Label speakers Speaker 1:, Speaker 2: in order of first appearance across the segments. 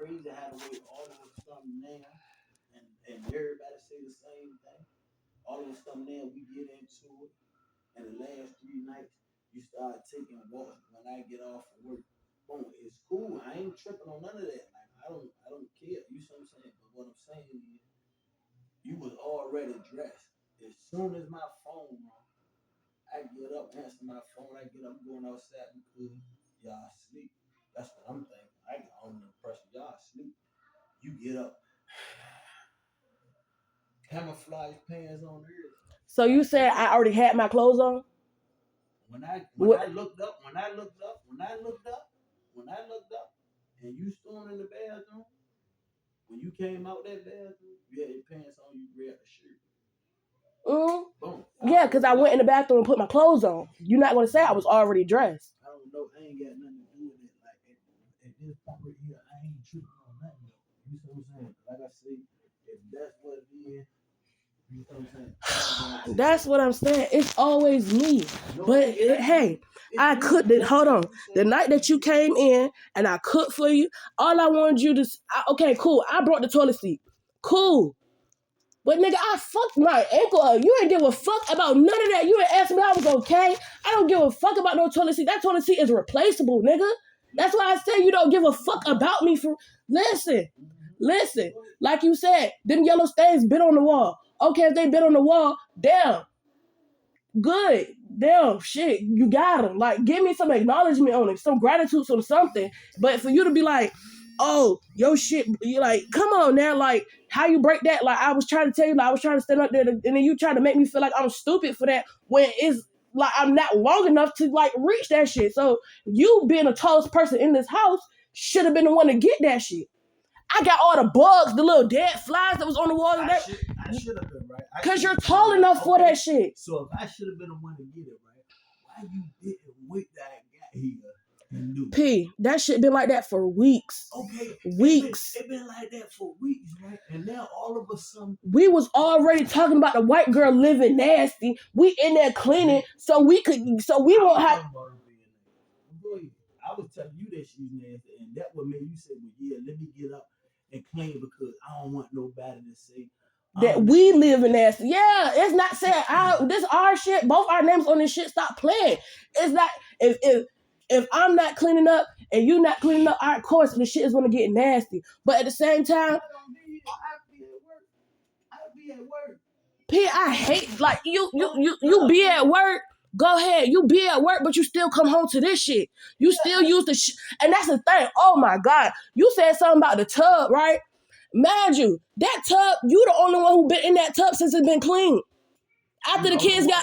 Speaker 1: crazy how the way all of a sudden now, and everybody say the same thing. All of a sudden now we get into it, and the last 3 nights you start taking walks when I get off of work. Boom, it's cool. I ain't tripping on none of that. Like I don't care. You see what I'm saying? But what I'm saying is, you was already dressed. As soon as my phone rung, I get up, answer my phone. I get up, I'm going outside because y'all sleep. That's what I'm thinking. I get on the impression y'all sleep. You get up, camouflage pants on there.
Speaker 2: So you said I already had my clothes on?
Speaker 1: When I looked up, and you stormed in the bathroom. When you came out that bathroom, you had your pants on. You grabbed the shirt. Boom.
Speaker 2: Yeah, because I went in the bathroom and put my clothes on. You're not going to say I was already dressed.
Speaker 1: I don't know. I ain't got nothing to do with it. Like at this point right here, I ain't tripping on nothing. You see what I'm saying? Like I say, if that's what it is, you know what I'm saying?
Speaker 2: That's what I'm saying. It's always me. But hey, I cooked it. Hold on. The night that you came in and I cooked for you, all I wanted you to... Okay, cool. I brought the toilet seat. Cool. But nigga, I fucked my ankle up. You ain't give a fuck about none of that. You ain't asked me I was okay. I don't give a fuck about no toilet seat. That toilet seat is replaceable, nigga. That's why I say you don't give a fuck about me for... Listen. Like you said, them yellow stains bit on the wall. Okay, if they bit on the wall, damn. Good. Damn, shit, you got them. Like, give me some acknowledgement on it, some gratitude, some something. But for you to be like, oh, yo shit, you like, come on now, like, how you break that? Like, I was trying to tell you, like, I was trying to stand up there, and then you trying to make me feel like I'm stupid for that when it's like I'm not long enough to like reach that shit. So you being the tallest person in this house should have been the one to get that shit. I got all the bugs, the little dead flies that was on the wall.
Speaker 1: I should have been, right?
Speaker 2: Because you're tall enough for that shit.
Speaker 1: So if I should have been the one to get it, right? Why you didn't wait that I got here and knew?
Speaker 2: P, that shit been like that for weeks.
Speaker 1: Okay.
Speaker 2: Weeks.
Speaker 1: It been like that for weeks, right? And now all of a sudden...
Speaker 2: We was already talking about the white girl living nasty. We in there cleaning so we won't have...
Speaker 1: I was telling you that she's nasty, and that what made you say, well, yeah, let me get up and clean because I don't want nobody to say
Speaker 2: that we live in nasty. Yeah, it's not saying this our shit. Both our names on this shit. Stop playing. It's not if I'm not cleaning up and you not cleaning up, of course the shit is gonna get nasty. But at the same time,
Speaker 1: I'll be at work.
Speaker 2: P, I hate like you be at work. Go ahead, you be at work, but you still come home to this shit. You still use the shit, and that's the thing. Oh my God, you said something about the tub, right? Mind you, that tub, you the only one who been in that tub since it's been clean. After the kids got,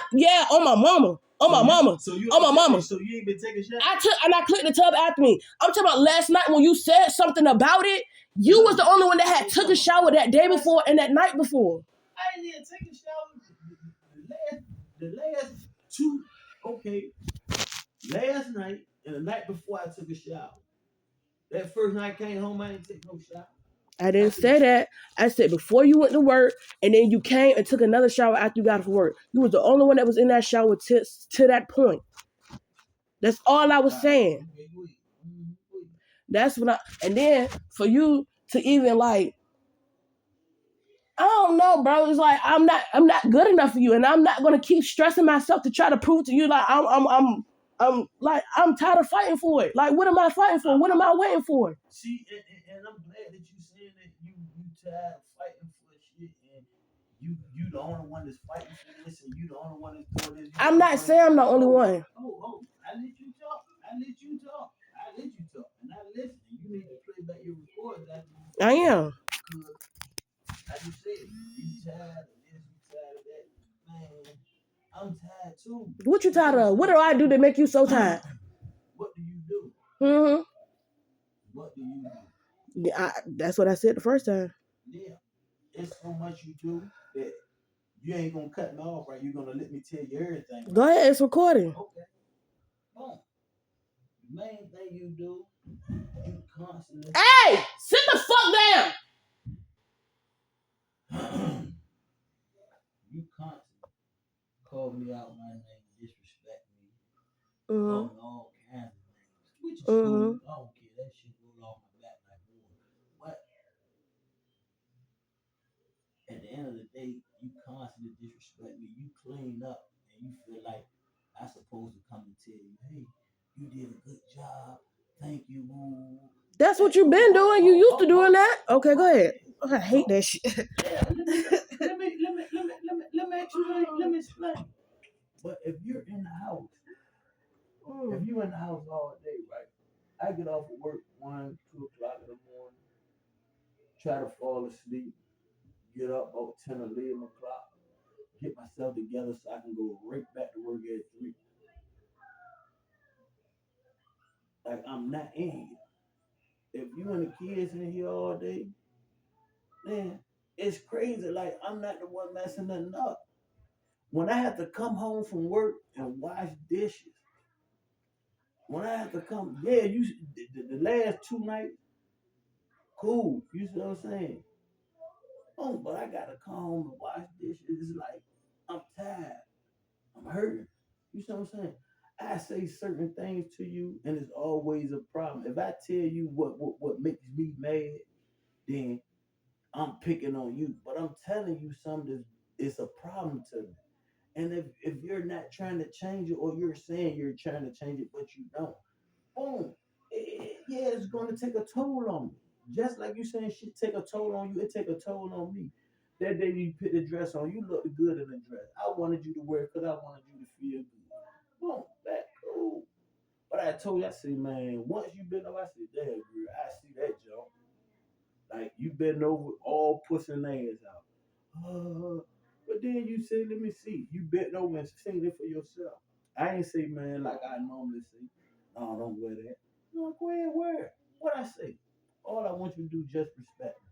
Speaker 2: on my mama. On my mama.
Speaker 1: So you ain't been taking shit?
Speaker 2: I clicked the tub after me. I'm talking about last night when you said something about it. You was the only one that had took a shower that day before and that night before.
Speaker 1: I didn't even take a shower the last two, last night and the night before I took a shower. That first night I came home, I didn't take no shower.
Speaker 2: I didn't say that. I said before you went to work, and then you came and took another shower after you got off work. You was the only one that was in that shower to that point. That's all I was saying. That's what and then for you to even like, I don't know, bro. It's like I'm not good enough for you, and I'm not gonna keep stressing myself to try to prove to you like I'm tired of fighting for it. Like, what am I fighting for? What am I waiting for?
Speaker 1: See, and I'm glad that you saying that you tired of fighting for shit, and you the only one that's fighting for this, and you the only one that's doing this.
Speaker 2: I'm not saying I'm the only one.
Speaker 1: Oh, I let you talk, and I listen. You need to play back your records after you.
Speaker 2: I am.
Speaker 1: Like you said, you tired of this, you tired of that. Man, I'm tired too.
Speaker 2: What you tired of? What do I do to make you so tired?
Speaker 1: What do you do?
Speaker 2: Mm-hmm.
Speaker 1: What do you do?
Speaker 2: Yeah, that's what I said the first time.
Speaker 1: Yeah. It's so much you do that you ain't gonna cut me off, right? You're gonna let me tell you everything. Right?
Speaker 2: Go ahead, it's recording.
Speaker 1: Okay. Boom. The main thing you do, you constantly...
Speaker 2: Hey! Sit the fuck down!
Speaker 1: You constantly call me out my name, disrespect me,
Speaker 2: Mm-hmm.
Speaker 1: all kinds of things, which is cool. I don't care. That shit roll off my back like water. constantly disrespect me, you clean up and you feel like I supposed to come and tell you, hey, you did a good job. Thank you.
Speaker 2: That's what you've been doing. You used to doing that. Okay, go ahead. I hate that shit.
Speaker 1: Yeah, let me explain. But if you're in the house, if you in the house all day, right? I get off of work 1, 2 o'clock in the morning, try to fall asleep, get up about 10 or 11 o'clock, get myself together so I can go right back to work at 3. Like I'm not in here. If you and the kids in here all day, man, it's crazy. Like I'm not the one messing nothing up. When I have to come home from work and wash dishes, when I have to come, yeah, the last 2 nights, cool. You see what I'm saying? Oh, but I gotta come home and wash dishes. It's like I'm tired. I'm hurting. You see what I'm saying? I say certain things to you, and it's always a problem. If I tell you what makes me mad, then I'm picking on you. But I'm telling you something that's it's a problem to me. And if you're not trying to change it, or you're saying you're trying to change it, but you don't, boom, yeah, it's going to take a toll on me. Just like you saying shit take a toll on you, it take a toll on me. That day you put the dress on, you looked good in the dress. I wanted you to wear it because I wanted you to feel good. Boom, that cool. But I told you, I said, man, once you been over, I said, damn, girl, I see that, Joe. Like you been over all pussing ass out. But then you say, let me see. You bent over and seen it for yourself. I ain't say, man, like I normally say, no, don't wear that. No, go ahead, wear it. What I say? All I want you to do is just respect me.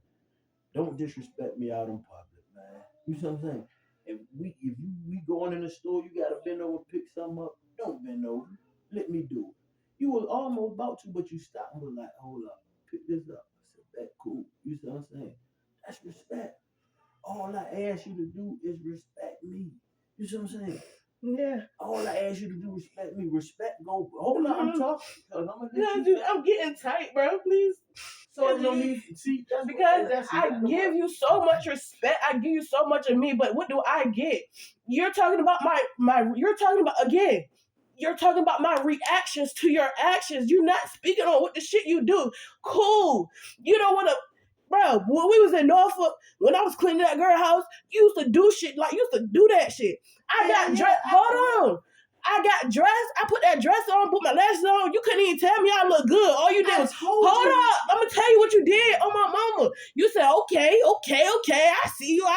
Speaker 1: Don't disrespect me out in public, man. You see what I'm saying? If we going in the store, you gotta bend over and pick something up. Don't bend over. Let me do it. You was almost about to, but you stopped and was like, hold up, pick this up. I said, that cool. You see what I'm saying? That's respect. All I ask you to do is respect me. You see what I'm saying?
Speaker 2: Yeah.
Speaker 1: All I ask you to do is respect me. Respect go. Hold on, I'm talking.
Speaker 2: I'm getting tight, bro. Please.
Speaker 1: So you don't need see
Speaker 2: because I give you so much respect. I give you so much of me, but what do I get? You're talking about my. You're talking about again. You're talking about my reactions to your actions. You're not speaking on what the shit you do. Cool. You don't want to. Bro, when we was in Norfolk, when I was cleaning that girl house, you used to do shit like you used to do that shit. I got dressed. Hold on. I got dressed. I put that dress on, put my lashes on. You couldn't even tell me I look good. All you did was hold up. I'm gonna tell you what you did on my mama. You said okay. I see you.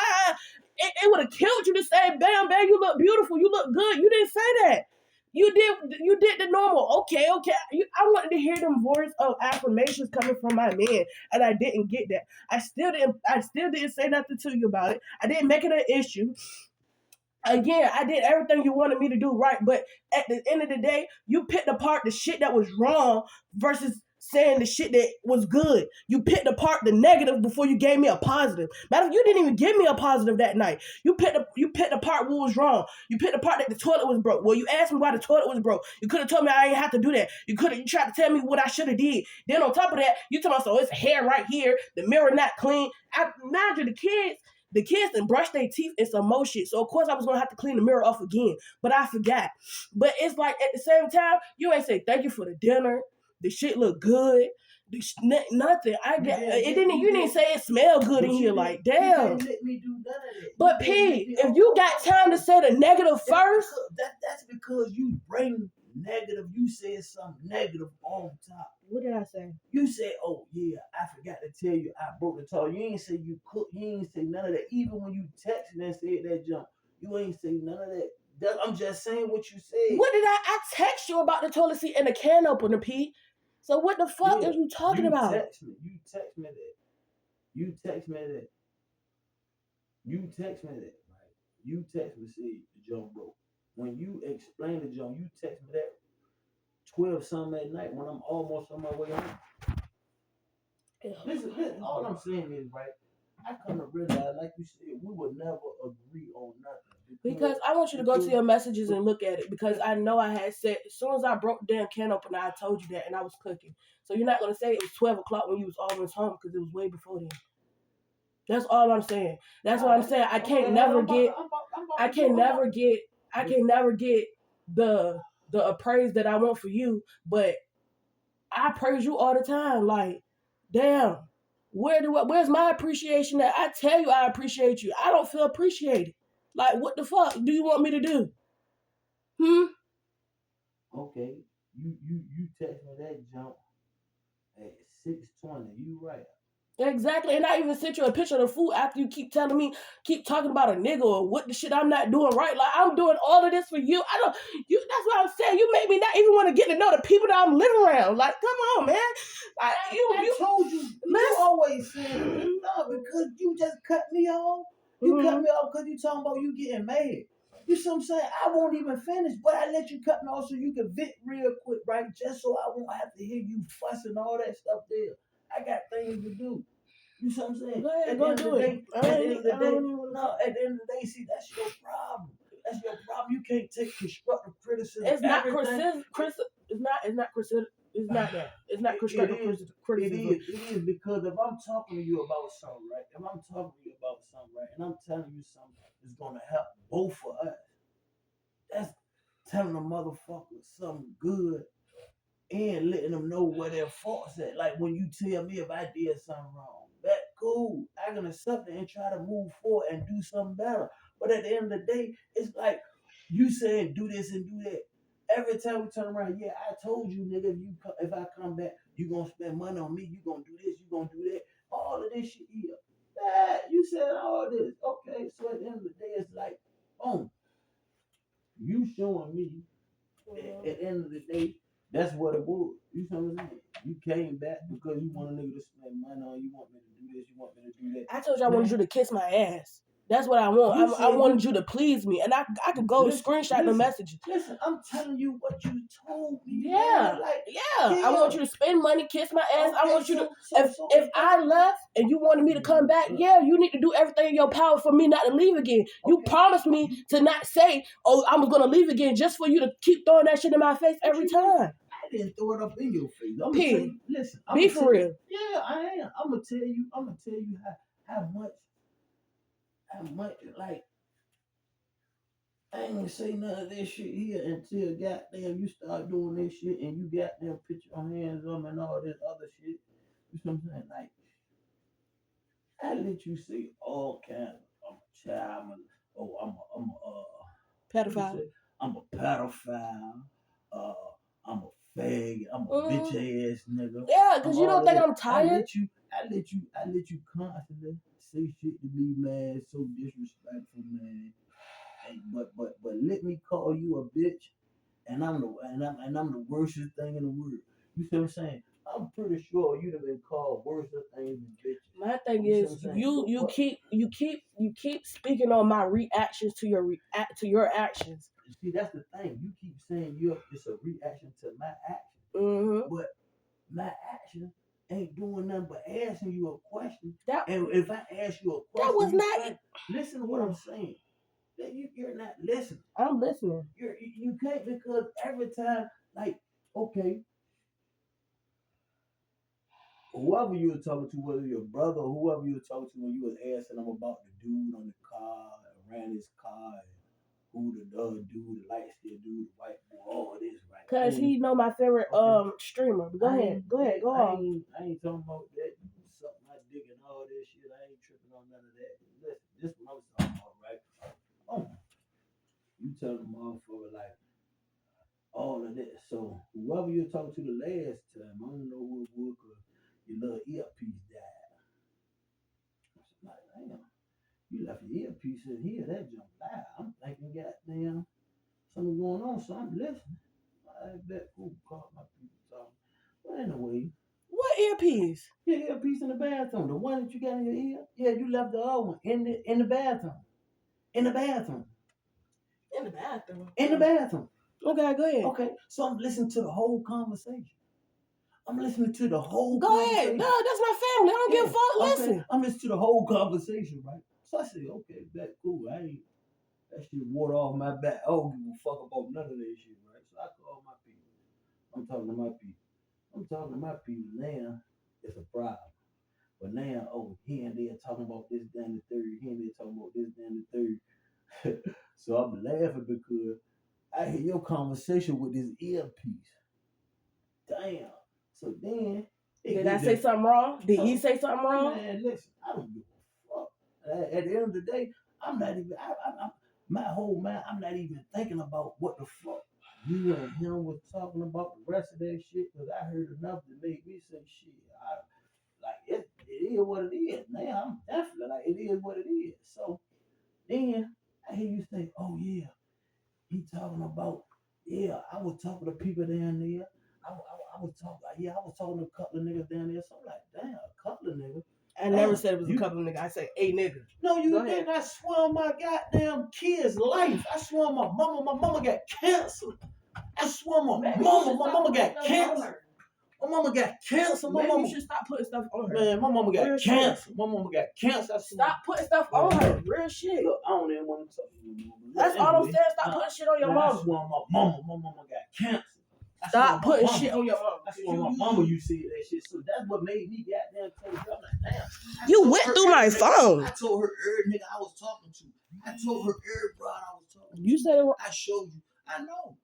Speaker 2: It would have killed you to say, bam, you look beautiful. You look good. You didn't say that. You did the normal. Okay. I wanted to hear them words of affirmations coming from my man, and I didn't get that. I still didn't say nothing to you about it. I didn't make it an issue. Again, I did everything you wanted me to do right, but at the end of the day, you picked apart the shit that was wrong versus saying the shit that was good. You picked apart the negative before you gave me a positive. Matter of fact, you didn't even give me a positive that night. You picked apart what was wrong. You picked apart that the toilet was broke. Well, you asked me why the toilet was broke. You could have told me I ain't have to do that. You tried to tell me what I should have did. Then on top of that, you told me, so it's hair right here, the mirror not clean. I imagine the kids done brushed their teeth and some more shit. So of course I was gonna have to clean the mirror off again. But I forgot. But it's like at the same time, you ain't say thank you for the dinner. The shit look good. Nothing. You didn't say it smelled good in here. Like damn.
Speaker 1: Let me do none of that.
Speaker 2: But P, if you got time to say the negative first,
Speaker 1: that's because you bring negative. You said something negative on top.
Speaker 2: What did I say?
Speaker 1: You said, "Oh yeah, I forgot to tell you I broke the toilet." You ain't say you cooked. You ain't say none of that. Even when you texted and said that jump, you ain't say none of that. I'm just saying what you said.
Speaker 2: What did I text you about the toilet seat and the can opener, P? So what the fuck are you talking about?
Speaker 1: You text me that. You text me that. Right? You text me say the jump broke. When you explain the jump, you text me that 12 something at night when I'm almost on my way home. Listen, all I'm saying is, right, I come to realize, like you said, we would never agree on nothing.
Speaker 2: Because I want you to go to your messages and look at it. Because I know I had said, as soon as I broke the damn can opener, I told you that, and I was cooking. So you're not going to say it was 12 o'clock when you was almost home, because it was way before then. That's all I'm saying. That's what I'm saying. I can't never get the appraise that I want for you, but I praise you all the time. Like, damn, where's my appreciation at? I tell you I appreciate you. I don't feel appreciated. Like, what the fuck do you want me to do?
Speaker 1: Okay, you text me that jump at 6:20. You right.
Speaker 2: Exactly, and I even sent you a picture of the food after you keep telling me, keep talking about a nigga or what the shit I'm not doing right. Like, I'm doing all of this for you. I don't, you. That's what I'm saying. You made me not even want to get to know the people that I'm living around. Like, come on, man. Like,
Speaker 1: I told you. You always said no because you just cut me off. You cut me off because you talking about you getting mad. You see what I'm saying? I won't even finish, but I let you cut me off so you can vent real quick, right? Just so I won't have to hear you fussing all that stuff there. I got things to do. You see what I'm saying?
Speaker 2: Go ahead,
Speaker 1: at
Speaker 2: go
Speaker 1: the end
Speaker 2: do
Speaker 1: of the
Speaker 2: it.
Speaker 1: day, at the end of the day, no, at the end of the day, see, that's your problem. That's your problem. You can't take constructive criticism.
Speaker 2: It's not criticism. It's not criticism. It's not that. It's not constructive criticism.
Speaker 1: It is because if I'm talking to you about something, right? If I'm talking to you about something, right, and I'm telling you something that's gonna help both of us, that's telling a motherfucker something good and letting them know where their faults at. Like when you tell me if I did something wrong, that cool. I can accept it and try to move forward and do something better. But at the end of the day, it's like you saying do this and do that. Every time we turn around, yeah, I told you, nigga, if I come back, you gonna spend money on me. You gonna do this. You gonna do that. All of this shit here. You said all this. Okay, so at the end of the day, it's like, boom, you showing me. At the end of the day, that's what it was. You know what I'm saying? You came back because you want a nigga to spend money on. You want me to do this. You want me to do that.
Speaker 2: I told you I wanted you to kiss my ass. That's what I want. I wanted you to please me, and I could go screenshot the messages.
Speaker 1: Listen, I'm telling you what you told me.
Speaker 2: Yeah, yeah. I want you to spend money, kiss my ass. I want you to. If I left and you wanted me to come back, yeah, you need to do everything in your power for me not to leave again. You promised me to not say, "Oh, I was gonna leave again," just for you to keep throwing that shit in my face every time.
Speaker 1: I didn't throw it up in your face. I'm
Speaker 2: gonna tell you, listen, be for real.
Speaker 1: Yeah, I am. I'm gonna tell you how much like I ain't gonna say none of this shit here until goddamn you start doing this shit and you goddamn put your hands on me and all this other shit. You know what I'm saying? Like I let you see all kinds. I'm a child. I'm a
Speaker 2: pedophile.
Speaker 1: I'm a pedophile. I'm a fag. I'm a bitch ass nigga.
Speaker 2: Yeah, because you don't think I'm tired.
Speaker 1: I let you constantly say shit to me, man. So disrespectful, man. But let me call you a bitch, and I'm the worstest thing in the world. You see what I'm saying? I'm pretty sure you'd have been called worse things than bitches.
Speaker 2: My thing is, you keep speaking on my reactions to your actions.
Speaker 1: See, that's the thing. You keep saying it's a reaction to my action, but my action ain't doing nothing but asking you a question. And if I ask you a question,
Speaker 2: that was not.
Speaker 1: Listen to what I'm saying. You're not listening.
Speaker 2: I'm listening.
Speaker 1: You can't because every time, like, okay, whoever you were talking to, whether your brother or whoever you were talking to when you was asking them about the dude on the car, around his car, and who the other dude, the light skinned dude, the white boy, all this, right?
Speaker 2: Cause he know my favorite streamer. But go ahead, go on.
Speaker 1: I ain't talking about that. You suck my dick and all this shit. I ain't tripping on none of that. Listen, this what I'm talking about, right? Oh, you tell the motherfucker like all of that. So whoever you're talking to the last time, I don't know who it was, cause your little earpiece died. I'm like, damn, you left your earpiece in here. That jump loud. I'm thinking, goddamn, something going on. So I'm listening. I bet who called my people talking. But anyway.
Speaker 2: What earpiece?
Speaker 1: Yeah, earpiece in the bathroom. The one that you got in your ear. Yeah, you left the other one in the bathroom. In the bathroom.
Speaker 2: In the bathroom.
Speaker 1: In the bathroom.
Speaker 2: Okay, go ahead.
Speaker 1: Okay, so I'm listening to the whole conversation. Go
Speaker 2: ahead. No, that's my family. I don't give a fuck. Listen.
Speaker 1: I'm listening to the whole conversation, right? So I said, okay, that's cool. That shit water off my back. I don't give a fuck about none of that shit, right? So I call my people. I'm talking to my people now. It's a problem. But now, oh, he and there talking about this, that, and the third. He and there talking about this, that, and the third. So I'm laughing because I hear your conversation with this earpiece. Damn. So then
Speaker 2: Did I say something wrong? Did he say something wrong?
Speaker 1: Man, listen, I don't give a fuck. At the end of the day, I'm not even. My whole mind, I'm not even thinking about what the fuck you and him was talking about the rest of that shit. Because I heard enough to make me say shit. It is what it is. Now I'm definitely like it is what it is. So then I hear you say, "Oh yeah, he talking about yeah." I was talking to people down there. I was talking, yeah, I was talking to a couple of niggas down there. So I'm like, damn, a couple of niggas.
Speaker 2: I never said it was a couple of niggas. I said a nigga.
Speaker 1: No, you didn't. I swear on my goddamn kid's life. I swear on my mama got cancer. I swear on my mama got cancer. My mama got cancer.
Speaker 2: Maybe you should stop putting stuff on her.
Speaker 1: Man, my mama got cancer. My mama got cancer.
Speaker 2: Stop putting stuff on her. Real shit.
Speaker 1: Look, I don't even want to talk to you.
Speaker 2: That's all I'm saying. Stop putting shit on your mama.
Speaker 1: I swear on my mama. My mama got cancer.
Speaker 2: Stop putting shit on your mama.
Speaker 1: I swear on my mama you said that shit. So that's what made me goddamn tell you. I'm like, damn.
Speaker 2: You went through my phone.
Speaker 1: I told her every nigga I was talking to. I told her every broad I was talking to.
Speaker 2: You said it.
Speaker 1: I showed you. I know.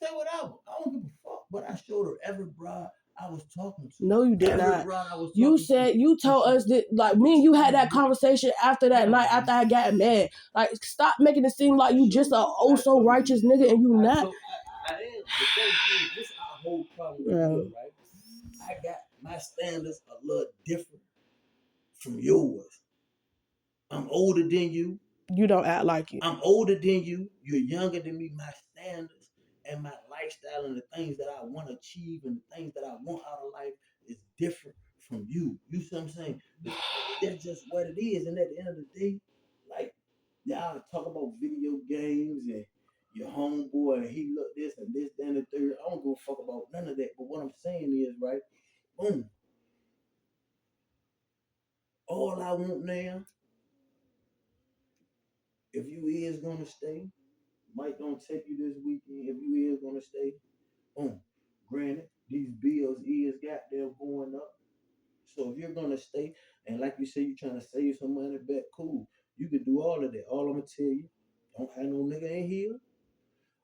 Speaker 1: Say whatever. I don't give a fuck. But I showed her every broad I was talking to.
Speaker 2: No, you did not. You said you told us that like me and you had that conversation after that night after I got mad. Like stop making it seem like you just a oh so righteous nigga and you not.
Speaker 1: I am. Because this is our whole problem with you, right? I got my standards a little different from yours. I'm older than you.
Speaker 2: You don't act like it.
Speaker 1: I'm older than you. You're younger than me. My standards and my lifestyle and the things that I want to achieve and the things that I want out of life is different from you. You see what I'm saying? That's just what it is. And at the end of the day, like, y'all talk about video games and your homeboy and he look this and this, that, and the third. I don't give a fuck about none of that. But what I'm saying is, right, boom. All I want now, if you is gonna stay, Mike don't take you this weekend. If you is gonna stay, boom. Granted, these bills is goddamn going up. So if you're gonna stay, and like you say, you're trying to save some money back, cool. You can do all of that. All I'm gonna tell you, don't have no nigga in here,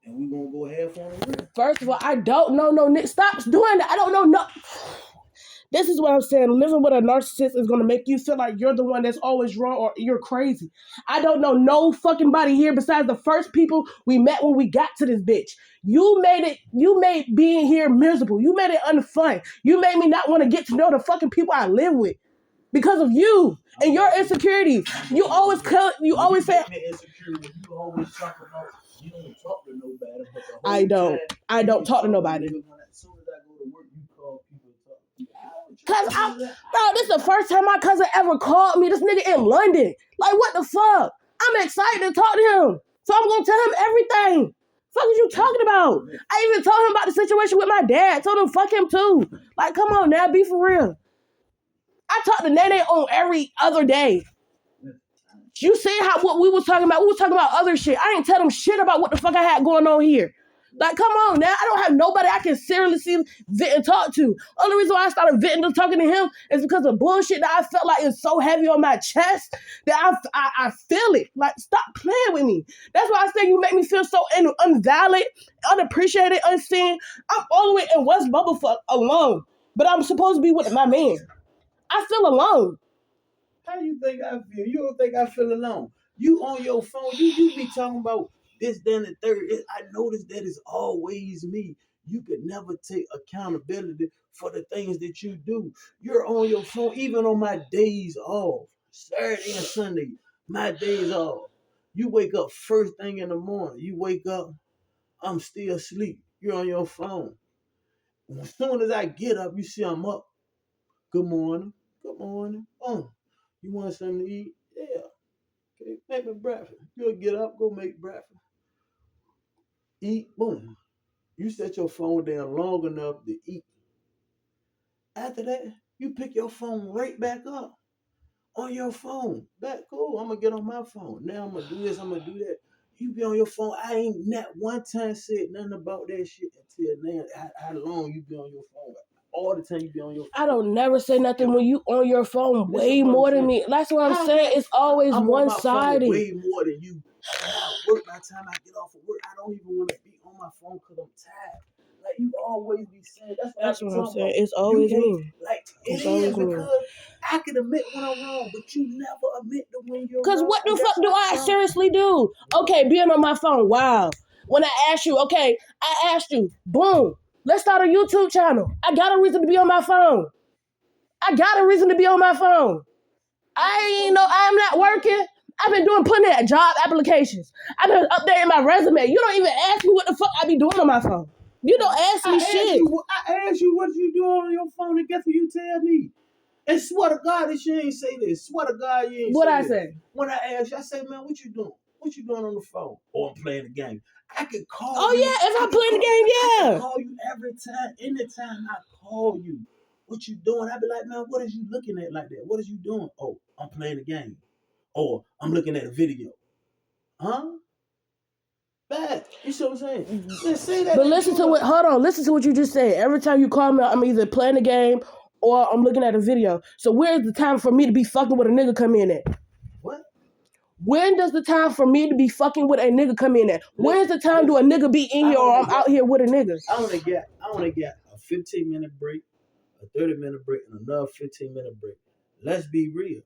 Speaker 1: and we gonna go half on the rent.
Speaker 2: First of all, I don't know no nigga. Stop doing that. I don't know no. This is what I'm saying. Living with a narcissist is going to make you feel like you're the one that's always wrong or you're crazy. I don't know no fucking body here besides the first people we met when we got to this bitch. You made being here miserable. You made it unfun. You made me not want to get to know the fucking people I live with because of you and your insecurities. You always say
Speaker 1: insecurity. You always talk about you don't talk to nobody. But the whole
Speaker 2: I don't talk to nobody.
Speaker 1: As soon as I go to work, you call people to talk to you.
Speaker 2: Bro, this is the first time my cousin ever called me. This nigga in London. Like, what the fuck? I'm excited to talk to him. So I'm going to tell him everything. Fuck is you talking about? I even told him about the situation with my dad. Told him fuck him too. Like, come on now, be for real. I talk to Nene on every other day. You see what we was talking about? We was talking about other shit. I ain't tell them shit about what the fuck I had going on here. Like, come on now. I don't have nobody I can seriously vent and talk to. Only reason why I started venting and talking to him is because of bullshit that I felt like is so heavy on my chest that I feel it. Like, stop playing with me. That's why I say you make me feel so unvalid, unappreciated, unseen. I'm all the way in West Bubblefuck alone, but I'm supposed to be with my man. I feel alone.
Speaker 1: How do you think I feel? You don't think I feel alone. You on your phone, you be talking about this, then the third. I noticed that it's always me. You could never take accountability for the things that you do. You're on your phone, even on my days off. Saturday and Sunday, my days off. You wake up first thing in the morning. You wake up, I'm still asleep. You're on your phone. As soon as I get up, you see I'm up. Good morning. Good morning. You want something to eat? Yeah. Okay, make me breakfast. You'll get up, go make breakfast. Eat, boom. You set your phone down long enough to eat. After that, you pick your phone right back up on your phone. Back cool. I'm gonna get on my phone. Now I'm gonna do this, I'm gonna do that. You be on your phone. I ain't not one time said nothing about that shit until now. How long you be on your phone? all the time you be on your phone.
Speaker 2: I don't never say nothing when you on your phone way more than me. That's what I'm saying. It's always one-sided.
Speaker 1: Way more than you. And I work by the time I get off of work. I don't even want to be on my phone because I'm tired. Like you always be saying. That's what I'm saying.
Speaker 2: It's always me.
Speaker 1: Like it is because I can admit when I'm wrong, but you never admit to when you're wrong.
Speaker 2: Because what the fuck do I seriously do? Okay, being on my phone. Wow. When I asked you, okay, I asked you, boom, let's start a YouTube channel. I got a reason to be on my phone. I'm not working. I've been putting in job applications. I've been updating my resume. You don't even ask me what the fuck I be doing on my phone. You don't ask me shit.
Speaker 1: I asked you what you doing on your phone, and guess what you tell me? And swear to God that you ain't say this. Swear to God you ain't
Speaker 2: what
Speaker 1: say
Speaker 2: I
Speaker 1: this.
Speaker 2: say?
Speaker 1: When I asked you, I say, man, what you doing? What you doing on the phone? Or I'm playing the game. I could call you.
Speaker 2: Oh, yeah, if I'm playing the game, yeah.
Speaker 1: I can call you every time. Anytime I call you, what you doing? I be like, man, what is you looking at like that? What is you doing? Oh, I'm playing the game. Or I'm looking at a video. Huh? Bad. You see what I'm saying? Say that.
Speaker 2: But listen to what you just said. Every time you call me, I'm either playing the game or I'm looking at a video. So where's the time for me to be fucking with a nigga come in at?
Speaker 1: What?
Speaker 2: When does the time for me to be fucking with a nigga come in at? Where's the time do a nigga be in here or I'm out here with a nigga?
Speaker 1: I wanna get a 15-minute break, a 30-minute break, and another 15-minute break. Let's be real.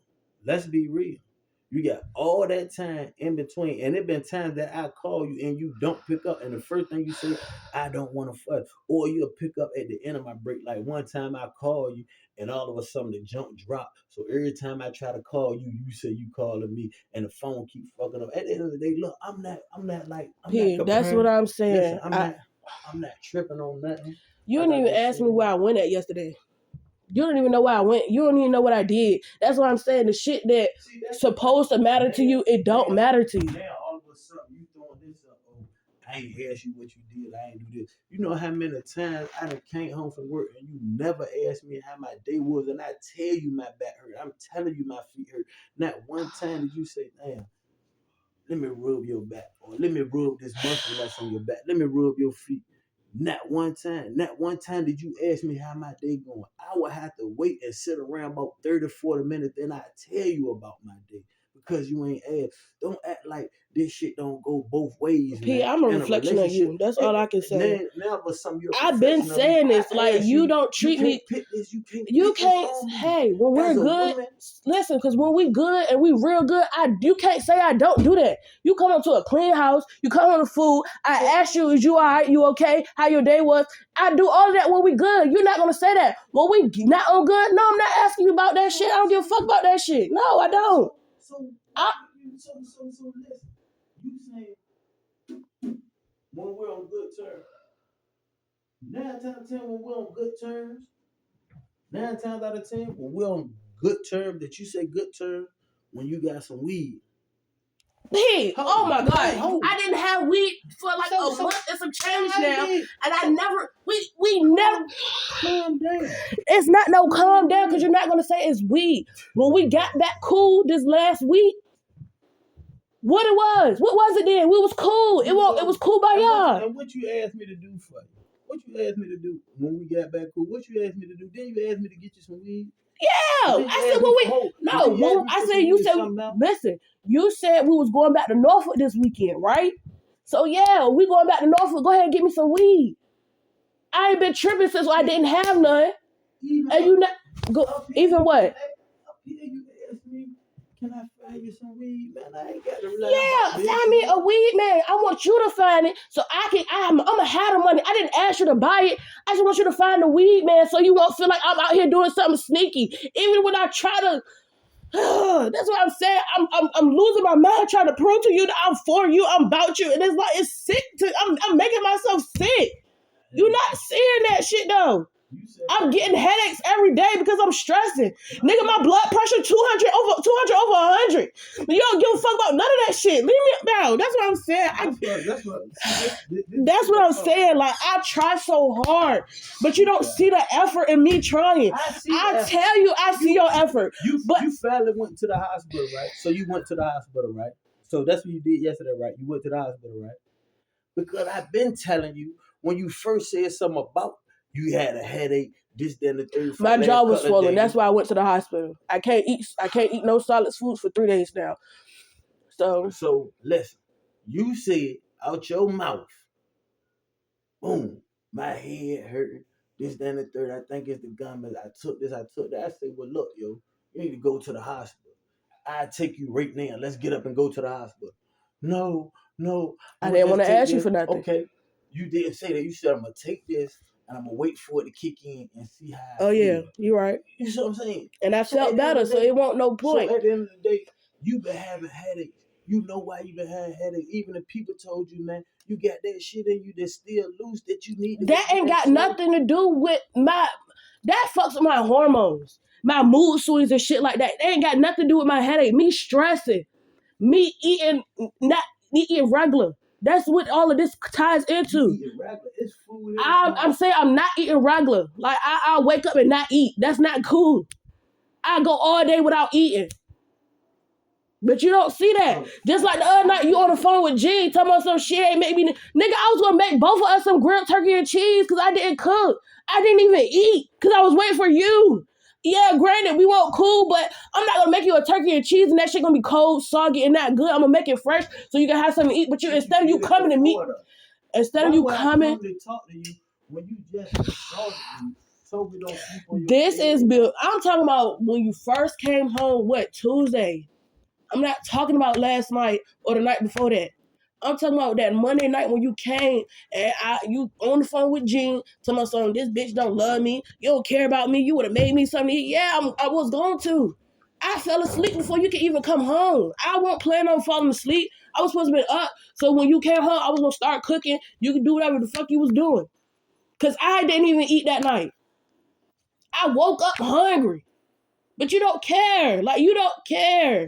Speaker 1: You got all that time in between, and it been times that I call you and you don't pick up, and the first thing you say, I don't want to fuss, or you'll pick up at the end of my break. Like one time I call you, and all of a sudden the jump dropped. So every time I try to call you, you say you calling me, and the phone keep fucking up. At the end of the day, look, I'm not
Speaker 2: that's what I'm saying.
Speaker 1: Listen, I'm not tripping on nothing.
Speaker 2: You didn't even ask me where I went at yesterday. You don't even know where I went. You don't even know what I did. That's what I'm saying. The shit that's supposed to matter to you, it don't matter to you.
Speaker 1: Now all of a sudden you throwing this up. Oh, I ain't asked you what you did. I ain't do this. You know how many times I done came home from work and you never asked me how my day was, and I tell you my back hurt. I'm telling you my feet hurt. Not one time did you say, damn, let me rub your back, or let me rub this muscle that's on your back. Let me rub your feet. Not one time did you ask me how my day going. I would have to wait and sit around about 30, 40 minutes, then I tell you about my day. Because you ain't asked. Don't act like this shit don't go both ways.
Speaker 2: P, I'm a reflection of you. That's all I can say. I've been saying this. Like, you don't treat me. You can't. Hey, when we're good, listen, because when we good and we real good, you can't say I don't do that. You come up to a clean house. You come on the food. I ask you, is you all right? You okay? How your day was? I do all of that when we good. You're not going to say that. When we not on good, no, I'm not asking you about that shit. I don't give a fuck about that shit. No, I don't.
Speaker 1: So listen. You saying when we're on good terms. 9 times out of 10 when we're on good terms. 9 times out of 10 when we're on good terms, that you say good terms, when you got some weed.
Speaker 2: Hey, oh my God. I didn't have weed for like a month and some change now. And I never, we never.
Speaker 1: Calm down.
Speaker 2: It's not no calm down because you're not going to say it's weed. When we got back cool this last week, what was it then? We was cool. It was cool by y'all.
Speaker 1: And what you asked me to do for you? What you asked me to do when we got back cool? What you asked me to do? Then you asked me to get you some weed?
Speaker 2: Yeah. I said listen, you said we was going back to Norfolk this weekend, right? So yeah, we going back to Norfolk. Go ahead and get me some weed. I ain't been tripping since I didn't have none. And you not go even what?
Speaker 1: Up here you asked me, can I find you some weed? Man, I ain't got to rely
Speaker 2: on find me a weed, man. I want you to find it so I'm gonna have the money. I didn't ask you to buy it. I just want you to find the weed, man, so you won't feel like I'm out here doing something sneaky. Even when I try to that's what I'm saying. I'm losing my mind trying to prove to you that I'm for you, I'm about you, and it's like it's sick I'm making myself sick. You're not seeing that shit though. I'm getting headaches every day because I'm stressing. Nigga, my blood pressure 200 over 100. You don't give a fuck about none of that shit. Leave me down. That's what I'm saying. That's what I'm saying. Like, I try so hard, but you don't see the effort in me trying. I tell you, I see your effort.
Speaker 1: You finally went to the hospital, right? So you went to the hospital, right? So that's what you did yesterday, right? You went to the hospital, right? Because I've been telling you, when you first said something about you had a headache, this, then the third.
Speaker 2: My jaw was swollen.
Speaker 1: Days.
Speaker 2: That's why I went to the hospital. I can't eat no solid foods for 3 days now.
Speaker 1: So listen, you said out your mouth, boom, my head hurting. This, then the third. I think it's the gunman. I took this. I took that. I said, well, look, yo, you need to go to the hospital. I take you right now. Let's get up and go to the hospital. No.
Speaker 2: I didn't want to ask you for nothing.
Speaker 1: Okay, you didn't say that. You said I'm gonna take this and I'm gonna wait for it to kick in and see how.
Speaker 2: Yeah, you're right.
Speaker 1: You see what I'm saying?
Speaker 2: And I felt better, so it won't no point.
Speaker 1: So at the end of the day, you've been having headaches. You know why you've been having headaches. Even if people told you, man, you got that shit in you that's still loose that you need.
Speaker 2: That ain't got nothing to do with that fucks with my hormones, my mood swings and shit like that. They ain't got nothing to do with my headache. Me stressing, me not eating regular. That's what all of this ties into.
Speaker 1: It's food.
Speaker 2: I'm saying I'm not eating regular. Like I'll wake up and not eat. That's not cool. I go all day without eating. But you don't see that. Just like the other night, you on the phone with G, talking about some shit ain't make me. Nigga, I was gonna make both of us some grilled turkey and cheese because I didn't cook. I didn't even eat because I was waiting for you. Yeah, granted, we weren't cool, but I'm not gonna make you a turkey and cheese and that shit gonna be cold, soggy, and not good. I'm gonna make it fresh so you can have something to eat. But instead of you coming to me, instead of you coming
Speaker 1: to talk to you when you just assaulted me, so we don't sleep on your
Speaker 2: this is Bill. I'm talking about when you first came home. What, Tuesday? I'm not talking about last night or the night before that. I'm talking about that Monday night when you came and you on the phone with Jean, telling my son, this bitch don't love me. You don't care about me. You would have made me something to eat. Yeah, I was going to. I fell asleep before you could even come home. I wasn't planning on falling asleep. I was supposed to be up. So when you came home, I was going to start cooking. You could do whatever the fuck you was doing. Because I didn't even eat that night. I woke up hungry. But you don't care. Like, you don't care.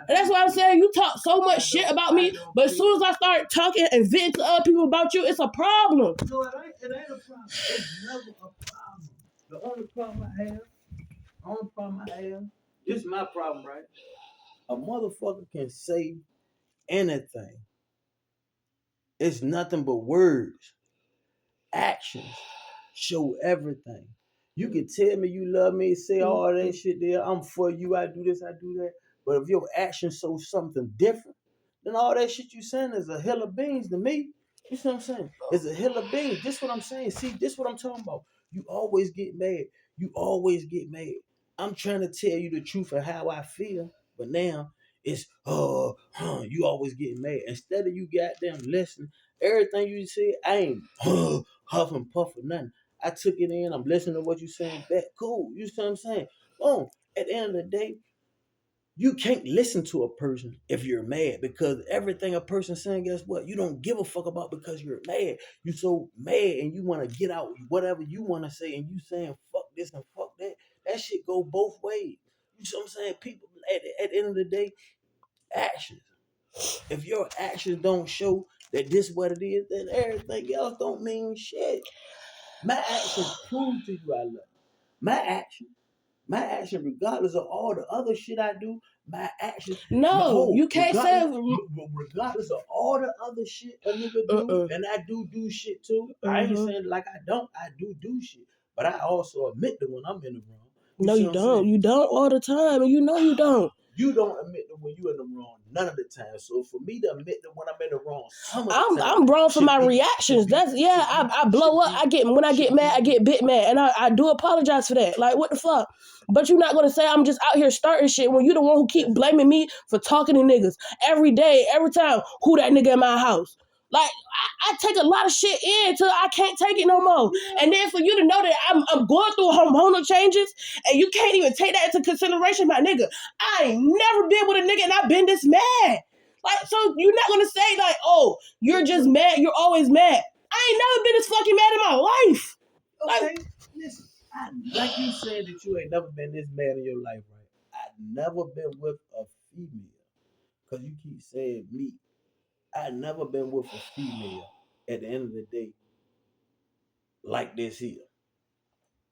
Speaker 2: And that's why I'm saying you talk so much shit about me, but as soon as I start talking and venting to other people about you, it's a problem.
Speaker 1: No, it ain't a problem. It's never a problem. The only problem I have, this is my problem, right? A motherfucker can say anything. It's nothing but words. Actions show everything. You can tell me you love me, say all that shit there. I'm for you. I do this, I do that. But if your actions show something different, then all that shit you saying is a hill of beans to me. You see what I'm saying? It's a hill of beans. This what I'm saying. See, this what I'm talking about. You always get mad. You always get mad. I'm trying to tell you the truth of how I feel, but now it's you always get mad. Instead of you goddamn listening, everything you say, I ain't huff and puff or nothing. I took it in. I'm listening to what you saying back. Cool. You see what I'm saying? Boom. At the end of the day, you can't listen to a person if you're mad because everything a person's saying, guess what? You don't give a fuck about because you're mad. You're so mad and you want to get out whatever you want to say and you saying fuck this and fuck that. That shit go both ways. You see what I'm saying? People, at the end of the day, actions. If your actions don't show that this what it is, then everything else don't mean shit. My actions prove to you I love you. My action, regardless of all the other shit I do, my action.
Speaker 2: No, you can't say.
Speaker 1: Regardless of all the other shit a nigga do, and I do shit too. I ain't saying like I don't. I do shit, but I also admit that when I'm in the wrong.
Speaker 2: No, you don't. You don't all the time, and you know you don't.
Speaker 1: You don't admit that when you're in the wrong none of the time. So for me to admit that when I'm in the wrong,
Speaker 2: I'm wrong for my reactions. I blow up. When I get mad, I get bit mad, and I do apologize for that. Like what the fuck? But you're not gonna say I'm just out here starting shit when you the one who keep blaming me for talking to niggas every day, every time. Who that nigga in my house? Like I take a lot of shit in till I can't take it no more. And then for you to know that I'm going through hormonal changes and you can't even take that into consideration, my nigga. I ain't never been with a nigga and I've been this mad. Like, so you're not gonna say like, oh, you're just mad. You're always mad. I ain't never been this fucking mad in my life.
Speaker 1: Okay, listen. Like you said that you ain't never been this mad in your life, right? I've never been with a female. Cause you keep saying me. I've never been with a female at the end of the day like this here.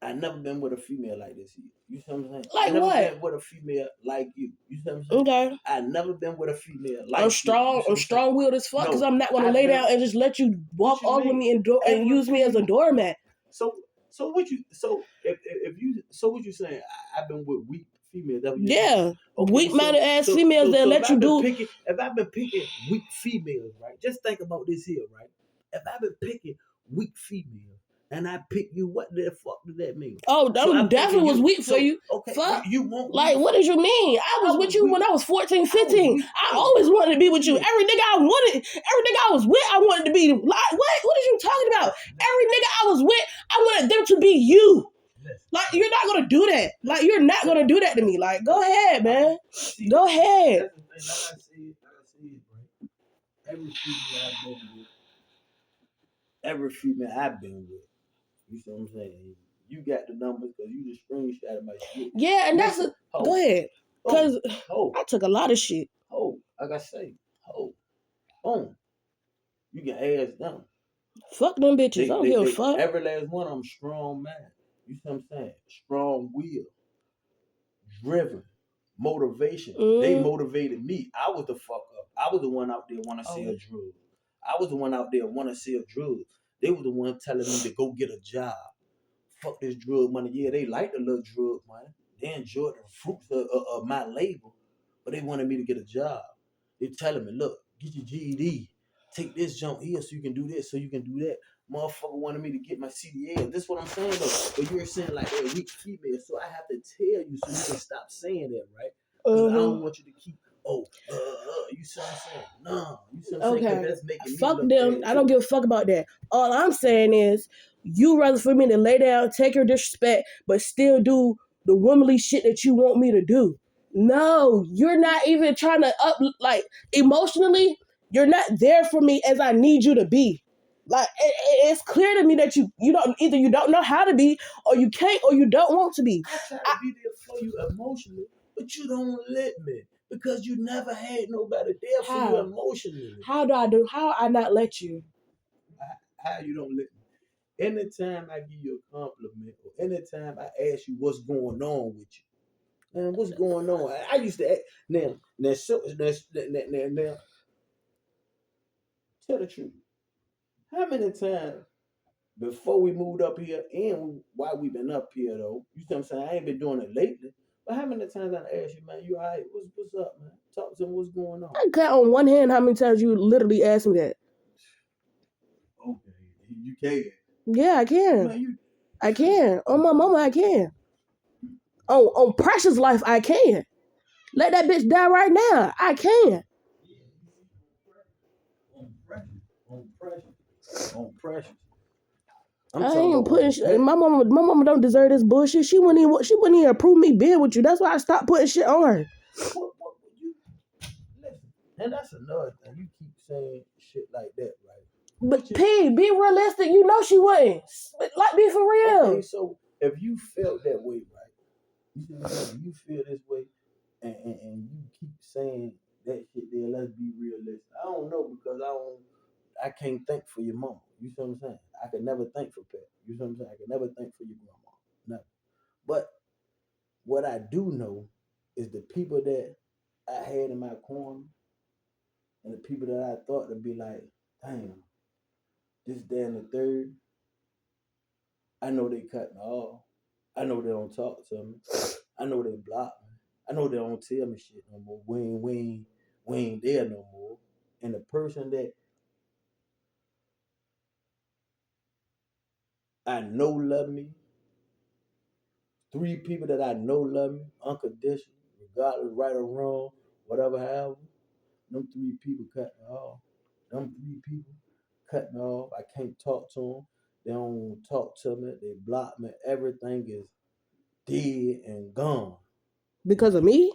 Speaker 1: I never been with a female like this here. You see what I'm saying?
Speaker 2: Like
Speaker 1: I never
Speaker 2: what?
Speaker 1: been with a female like you. You see what I'm saying?
Speaker 2: Okay.
Speaker 1: I never been with a female like
Speaker 2: I'm strong. I'm strong-willed as fuck because I'm not gonna lay down and just let you walk all with me and use me as a doormat.
Speaker 1: So So what you so if you so what you saying? I've been with weak females. That what you're saying?
Speaker 2: Yeah,
Speaker 1: Okay,
Speaker 2: weak-minded ass females that let you do.
Speaker 1: If I've been picking weak females, right? Just think about this here, right? If I've been picking weak females and I pick you, what the fuck does that mean?
Speaker 2: Oh,
Speaker 1: So
Speaker 2: I'm
Speaker 1: I'm thinking
Speaker 2: definitely was
Speaker 1: you.
Speaker 2: weak for
Speaker 1: So
Speaker 2: you.
Speaker 1: okay,
Speaker 2: Fuck.
Speaker 1: you want
Speaker 2: Like,
Speaker 1: weak?
Speaker 2: what did you mean? I was with you
Speaker 1: weak.
Speaker 2: when I was 14,
Speaker 1: I was
Speaker 2: 15.
Speaker 1: weak.
Speaker 2: I always wanted to be with you.
Speaker 1: Listen.
Speaker 2: Every nigga I wanted, every nigga I was with, I wanted to be. Like, what? What are you talking about? Every nigga I was with, I wanted them to be you. Like, you're not gonna do that. Like, you're not gonna do that to me. Like, go ahead, man. Go ahead.
Speaker 1: That's the thing. Like I said, right? Every female I've been with, you see what I'm saying? You got the numbers because you just screenshot my shit.
Speaker 2: Yeah, and that's a. Go ahead. Because I took a lot of shit.
Speaker 1: Like I say, boom. You can ask them.
Speaker 2: Fuck them bitches. I don't give a fuck.
Speaker 1: Every last one of them strong man. You see what I'm saying? Strong will. Driven. Motivation. They motivated me. I was the fuck up. I was the one out there want to sell drugs. I was the one out there want to sell drugs. They were the one telling me to go get a job. Fuck this drug money. Yeah, they like the little drug money. They enjoyed the fruits of my labor, but they wanted me to get a job. They telling me, look, get your GED. Take this jump here so you can do this, so you can do that. Motherfucker wanted me to get my CDL. This is what I'm saying though. But you're saying like they're weak female, so I have to tell you so you can stop saying that, right? Because I don't want you to keep, you see what I'm saying? No, you see what I'm saying? That's making me
Speaker 2: fuck
Speaker 1: look
Speaker 2: them.
Speaker 1: bad.
Speaker 2: I don't give a fuck about that. All I'm saying is, you rather for me to lay down, take your disrespect, but still do the womanly shit that you want me to do. No, you're not even trying to like, emotionally, you're not there for me as I need you to be. Like, it's clear to me that you don't, either you don't know how to be, or you can't, or you don't want to be.
Speaker 1: I try to be there for you emotionally, but you don't let me because you never had nobody there for you emotionally.
Speaker 2: How I not let you?
Speaker 1: How you don't let me? Anytime I give you a compliment or anytime I ask you what's going on with you, man, what's going on? I used to ask, now, tell the truth. How many times before we moved up here and while we been up here though, you see what I'm saying? I ain't been doing it lately. But how many times I asked you, man, you all right? What's up, man? Talk to me, what's going on?
Speaker 2: I count on one hand how many times you literally asked me that.
Speaker 1: Okay, you can.
Speaker 2: Yeah, I can.
Speaker 1: Man,
Speaker 2: I can. On my mama, I can. On Precious life, I can. Let that bitch die right now. I can.
Speaker 1: On pressure.
Speaker 2: I ain't putting shit. My mama don't deserve this bullshit. She wouldn't even approve me being with you. That's why I stopped putting shit on her.
Speaker 1: What you listen? And that's another thing. You keep saying shit like that, right?
Speaker 2: But P, be realistic. You know she wouldn't. Like, be for real.
Speaker 1: Okay, so if you felt that way, right? You see what I'm saying? You feel this way, and you keep saying that shit there. Let's be realistic. I don't know because I can't think for your mom. You see what I'm saying? I could never think for Pat. You see what I'm saying? I could never think for your grandma. Never. But what I do know is the people that I had in my corner and the people that I thought to be like, damn, this, that, and the third, I know they cut me off. I know they don't talk to me. I know they block me. I know they don't tell me shit no more. We ain't there no more. And the person that I know love me, 3 people that I know love me unconditional, regardless right or wrong, whatever happens, them 3 people cut me off. Them 3 people cut me off. I can't talk to them. They don't talk to me. They block me. Everything is dead and gone.
Speaker 2: Because of me?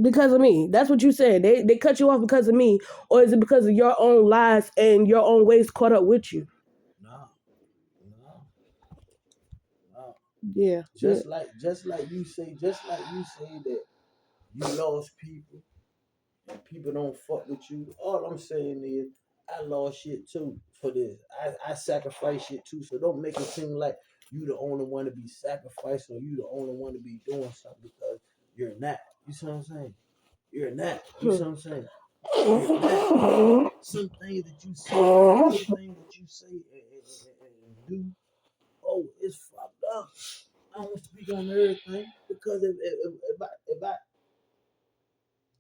Speaker 2: Because of me. That's what you said. They cut you off because of me. Or is it because of your own lies and your own ways caught up with you?
Speaker 1: No.
Speaker 2: Yeah.
Speaker 1: Just like you say that you lost people and people don't fuck with you. All I'm saying is I lost shit too for this. I sacrificed shit too. So don't make it seem like you the only one to be sacrificed or you the only one to be doing something because you're not. You see what I'm saying? You're not. You see what I'm saying? You're not. Some things that you say, do, oh, it's fucked up. I don't speak on everything because if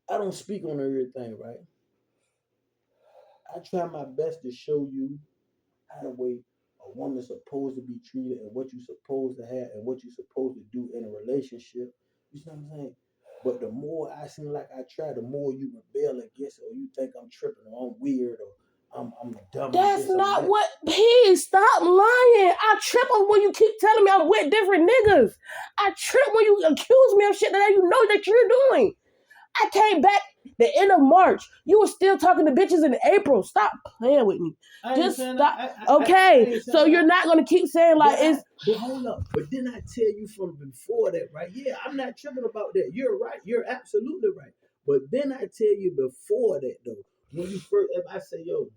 Speaker 1: I don't speak on everything, right? I try my best to show you how the way a woman's supposed to be treated and what you're supposed to have and what you're supposed to do in a relationship. You know what I'm saying? But the more I seem like I try, the more you rebel against it, or you think I'm tripping, or I'm weird, or I'm dumb.
Speaker 2: That's not what. Please stop lying. I trip on when you keep telling me I'm with different niggas. I trip when you accuse me of shit that you know that you're doing. I came back the end of March. You were still talking to bitches in April. Stop playing with me. Just stop. Okay, so you're not gonna keep saying like it's.
Speaker 1: But hold up. But didn't I tell you from before that, right? Yeah, I'm not tripping about that. You're right. You're absolutely right. But then I tell you before that though, when you first, if I say, yo,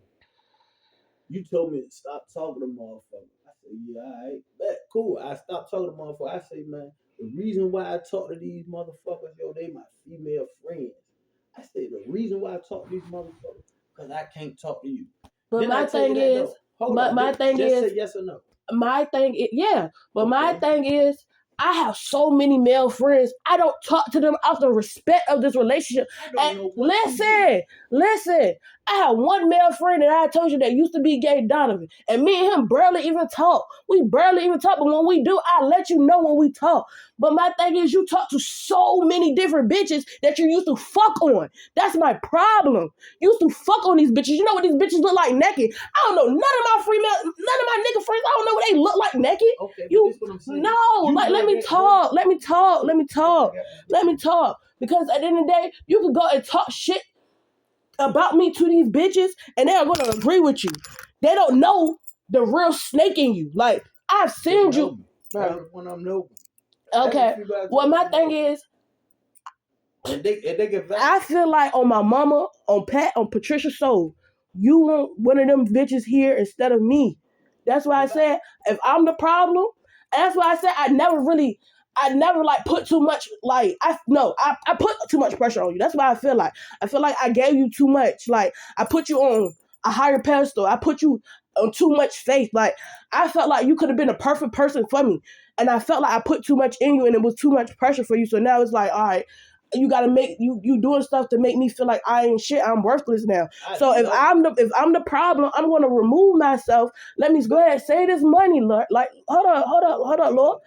Speaker 1: you told me to stop talking to motherfuckers. I say, yeah, all right, bet, cool. I stopped talking to motherfuckers. I say, man, the reason why I talk to these motherfuckers, yo, they my female friends. I say the reason why I talk to these motherfuckers, because I can't talk to you.
Speaker 2: But
Speaker 1: then
Speaker 2: my thing is, my thing is,
Speaker 1: say yes or no.
Speaker 2: My thing is, yeah, but my thing is, I have so many male friends. I don't talk to them out of the respect of this relationship. And listen. I have one male friend that I told you that used to be gay, Donovan, and me and him barely even talk. We barely even talk, but when we do, I let you know when we talk. But my thing is, you talk to so many different bitches that you used to fuck on. That's my problem. You used to fuck on these bitches. You know what these bitches look like naked? I don't know none of my nigga friends. I don't know what they look like naked.
Speaker 1: Okay,
Speaker 2: you
Speaker 1: this what I'm saying.
Speaker 2: No, like let me talk. Because at the end of the day, you can go and talk shit about me to these bitches, and they are gonna agree with you. They don't know the real snake in you. Like I've seen you.
Speaker 1: When I'm noble.
Speaker 2: Okay. Well, my thing is,
Speaker 1: and they get back.
Speaker 2: I feel like on my mama, on Patricia's soul, you want one of them bitches here instead of me. That's why I said if I'm the problem, that's why I said I never like put too much like I put too much pressure on you. That's why I feel like I gave you too much. Like I put you on a higher pedestal. I put you on too much faith. Like I felt like you could have been a perfect person for me. And I felt like I put too much in you and it was too much pressure for you. So now it's like, all right, you gotta make you doing stuff to make me feel like I ain't shit. I'm worthless now. So if I'm the problem, I'm gonna remove myself. Let me go ahead and say this money, Lord. Like hold up, Lord.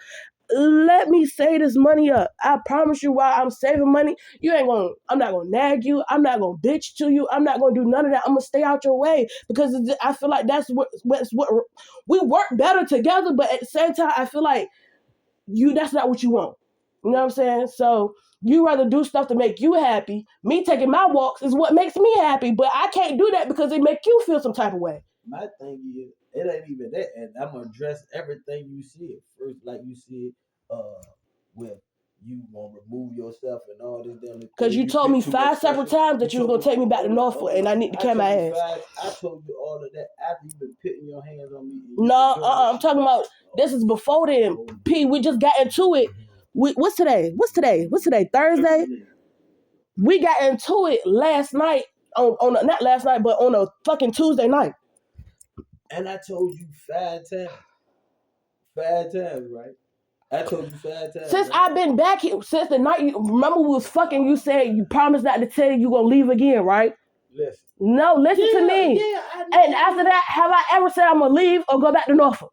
Speaker 2: Let me save this money up. I promise you while I'm saving money, I'm not gonna nag you. I'm not gonna bitch to you. I'm not gonna do none of that. I'm gonna stay out your way because I feel like that's what we work better together. But at the same time, I feel like that's not what you want. You know what I'm saying? So you rather do stuff to make you happy. Me taking my walks is what makes me happy, but I can't do that because it make you feel some type of way.
Speaker 1: My thing is, it ain't even that, and I'm gonna address everything you said first, like you said, with you gonna remove yourself and all this damn.
Speaker 2: Because you told me 5 separate times that you was gonna take me back to Norfolk, and I need to carry my ass.
Speaker 1: I told you all of that after you been putting your hands on me.
Speaker 2: No, I'm talking about this is before then. P, we just got into it. What's today? Thursday. We got into it last night on not last night, but on a fucking Tuesday night.
Speaker 1: And I told you 5 times. 5 times, right? I told you 5 times.
Speaker 2: Since I've been back here, since the night you remember we was fucking, you said you promised not to tell you gonna leave again, right?
Speaker 1: Listen.
Speaker 2: No, listen to me.
Speaker 1: Yeah,
Speaker 2: and after that, have I ever said I'm gonna leave or go back to Norfolk?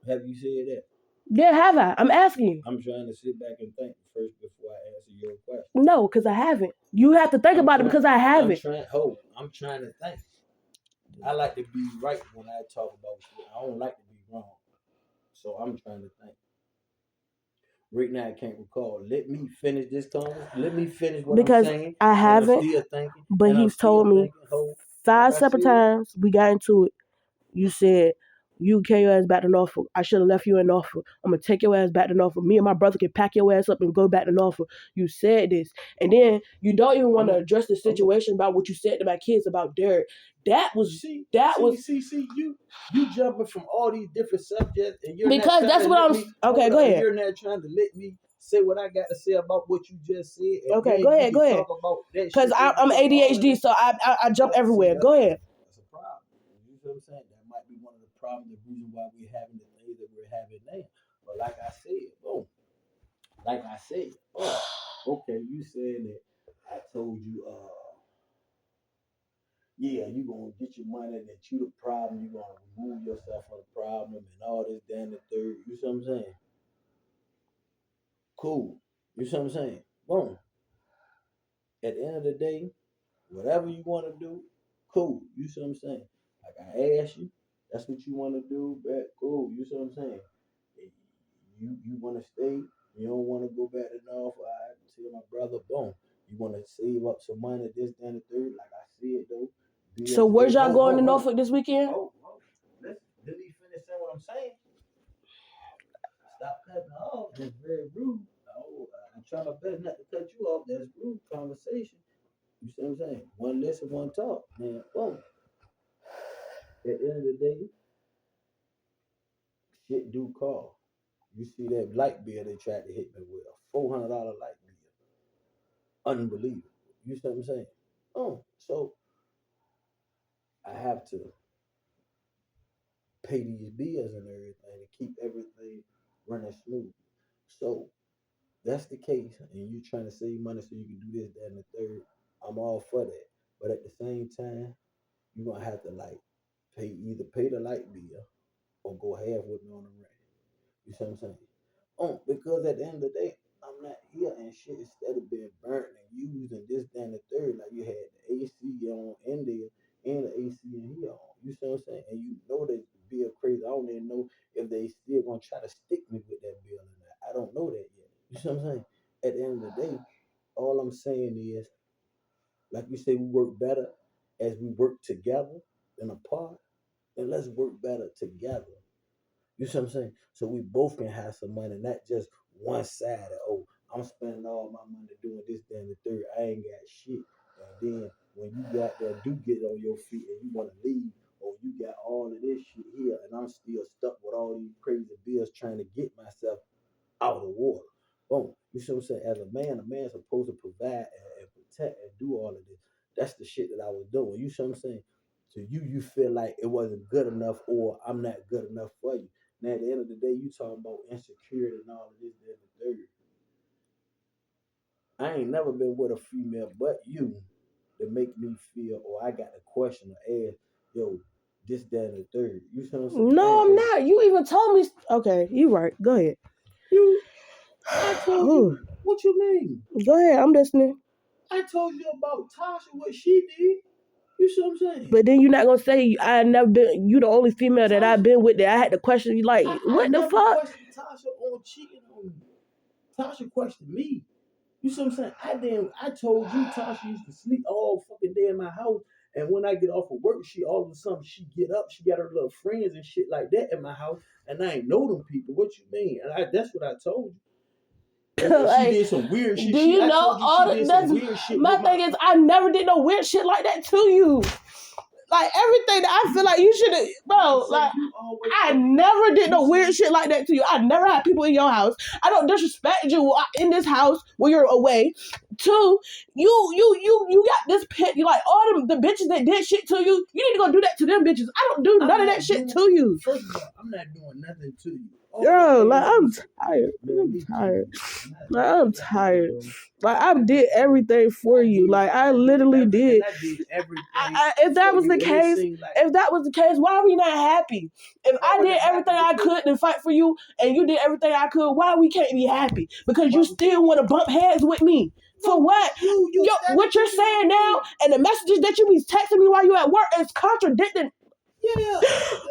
Speaker 1: Have you said that?
Speaker 2: Yeah, have I? I'm asking you.
Speaker 1: I'm trying to sit back and think first before I answer your question.
Speaker 2: No, because I haven't. You have to think about it because I haven't.
Speaker 1: I'm trying to think. I like to be right when I talk about shit. I don't like to be wrong. So I'm trying to think. Right now I can't recall. Let me finish this conversation. Let me finish what I'm saying.
Speaker 2: Because I haven't.
Speaker 1: I'm still thinking,
Speaker 2: but he's told me 5 separate times we got into it. You said you carry your ass back to Norfolk. I should have left you in Norfolk. I'm gonna take your ass back to Norfolk. Me and my brother can pack your ass up and go back to Norfolk. You said this, and then you don't even want to address the situation about what you said to my kids about Derek. You
Speaker 1: jumping from all these different subjects, and you're
Speaker 2: because that's what I'm. Okay, go ahead.
Speaker 1: You're not trying to let me say what I got to say about what you just said.
Speaker 2: Okay, go ahead. Because I'm ADHD, so I jump everywhere. Go ahead.
Speaker 1: That's a problem. You know what I'm saying? That might be one of the problem, the reason why we're having the things that we're having now. But like I said, boom, like I said, oh, okay, you saying that I told you, yeah, you gonna get your money and that you the problem, you gonna remove yourself from the problem and all this, damn the third. You see what I'm saying? Cool. You see what I'm saying? Boom. At the end of the day, whatever you want to do, cool. You see what I'm saying? Like I asked you, that's what you want to do, bet cool. You see what I'm saying? You want to stay, you don't want to go back to North. I tell my brother, boom. You want to save up some money, this, then the third. Like I said though,
Speaker 2: So
Speaker 1: bills
Speaker 2: where's
Speaker 1: pay.
Speaker 2: y'all going to Norfolk this weekend?
Speaker 1: Listen, let me finish saying what I'm saying. Stop cutting me off. That's very rude. Oh, I'm trying my best not to cut you off. That's rude conversation. You see what I'm saying? One listen, one talk. Man, boom. At the end of the day, shit do call. You see that light bill they tried to hit me with, a $400 light bill. Unbelievable. You see what I'm saying? Oh, so I have to pay these bills and everything to keep everything running smooth. So that's the case, and you trying to save money so you can do this, that, and the third. I'm all for that. But at the same time, you're gonna have to like pay the light bill or go half with me on the rent. You see what I'm saying? Oh, because at the end of the day, I'm not here and shit instead of being burnt and used and this, that, and the third. Like you had the AC on in there and the AC in here on. You see what I'm saying? And you know that bill crazy. I don't even know if they still gonna try to stick me with that bill or not. I don't know that yet. You see what I'm saying? At the end of the day, all I'm saying is, like you say, we work better as we work together than apart. And let's work better together. You see what I'm saying? So we both can have some money, not just one side of, oh, I'm spending all my money doing this, then the third. I ain't got shit. And then when you got there, do get on your feet and you want to leave, or you got all of this shit here, and I'm still stuck with all these crazy bills trying to get myself out of the water. Boom. You see what I'm saying? As a man's supposed to provide and protect and do all of this. That's the shit that I was doing. You see what I'm saying? So you feel like it wasn't good enough or I'm not good enough for you. Now at the end of the day, you talking about insecurity and all of this, that, and the third. I ain't never been with a female but you to make me feel or I got a question or ask, yo, this, that, and the third. You see what I'm saying?
Speaker 2: No, I'm not. You even told me. Okay, you right. Go ahead.
Speaker 1: You I told
Speaker 2: Ooh,
Speaker 1: you what you mean?
Speaker 2: go ahead. I'm listening.
Speaker 1: I told you about Tasha, what she did. You see what I'm saying?
Speaker 2: But then you're not gonna say I never been. You the only female that I've
Speaker 1: Tasha,
Speaker 2: been with that I had to question you. Like,
Speaker 1: I
Speaker 2: what the
Speaker 1: never
Speaker 2: fuck?
Speaker 1: questioned Tasha on cheating on me. Tasha questioned me. You see what I'm saying? I told you Tasha used to sleep all fucking day in my house. And when I get off of work, she all of a sudden she get up, she got her little friends and shit like that in my house, and I ain't know them people. What you mean? And that's what I told you. And she
Speaker 2: Like,
Speaker 1: did some weird shit.
Speaker 2: do you
Speaker 1: I
Speaker 2: know
Speaker 1: told you
Speaker 2: all
Speaker 1: she
Speaker 2: the,
Speaker 1: did some
Speaker 2: that's
Speaker 1: weird shit
Speaker 2: my
Speaker 1: with my.
Speaker 2: thing is I never did no weird shit like that to you. Like everything that I feel like you should have, bro. Like I never did no weird shit like that to you. I never had people in your house. I don't disrespect you in this house when you're away. Two, you got this pit. You like all the bitches that did shit to you. You need to go do that to them bitches. I don't do none of that shit to you.
Speaker 1: First of all, I'm not doing nothing to you.
Speaker 2: Girl, like I'm tired. I'm tired. Like I'm tired. Like I did everything for you. Like I literally did.
Speaker 1: I did everything.
Speaker 2: If that was the case, why are we not happy? If I did everything I could to fight for you, and you did everything I could, why we can't be happy? Because you still want to bump heads with me. For what? What you're saying now, and the messages that you be texting me while you at work is contradicting.
Speaker 1: Yeah.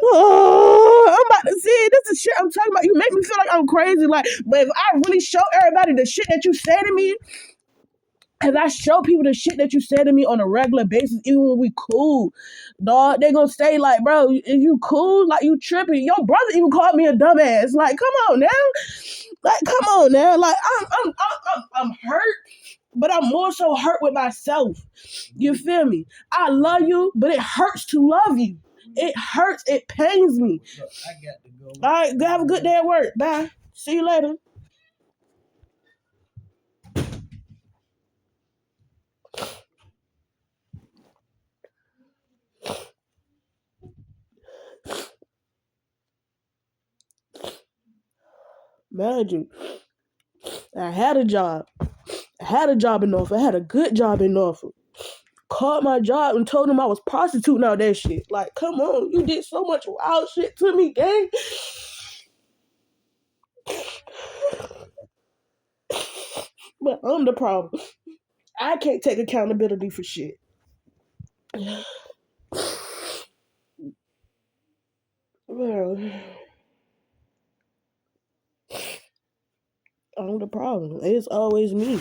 Speaker 2: Oh, I'm about to see. This is shit I'm talking about. You make me feel like I'm crazy. Like, but if I really show everybody the shit that you say to me, if I show people the shit that you say to me on a regular basis, even when we cool, dog, they gonna say like, bro, is you cool? Like you tripping? Your brother even called me a dumbass. Like, come on now. Like, come on now. Like, I'm hurt, but I'm more so hurt with myself. You feel me? I love you, but it hurts to love you. It hurts. It pains me.
Speaker 1: Look, I got to go.
Speaker 2: All right, have a good day at work. Bye. See you later. Mind you, I had a job. I had a job in Norfolk. I had a good job in Norfolk. Called my job and told them I was prostituting out that shit. Like, come on, you did so much wild shit to me, gang. But I'm the problem. I can't take accountability for shit. Well, I'm the problem. It's always me.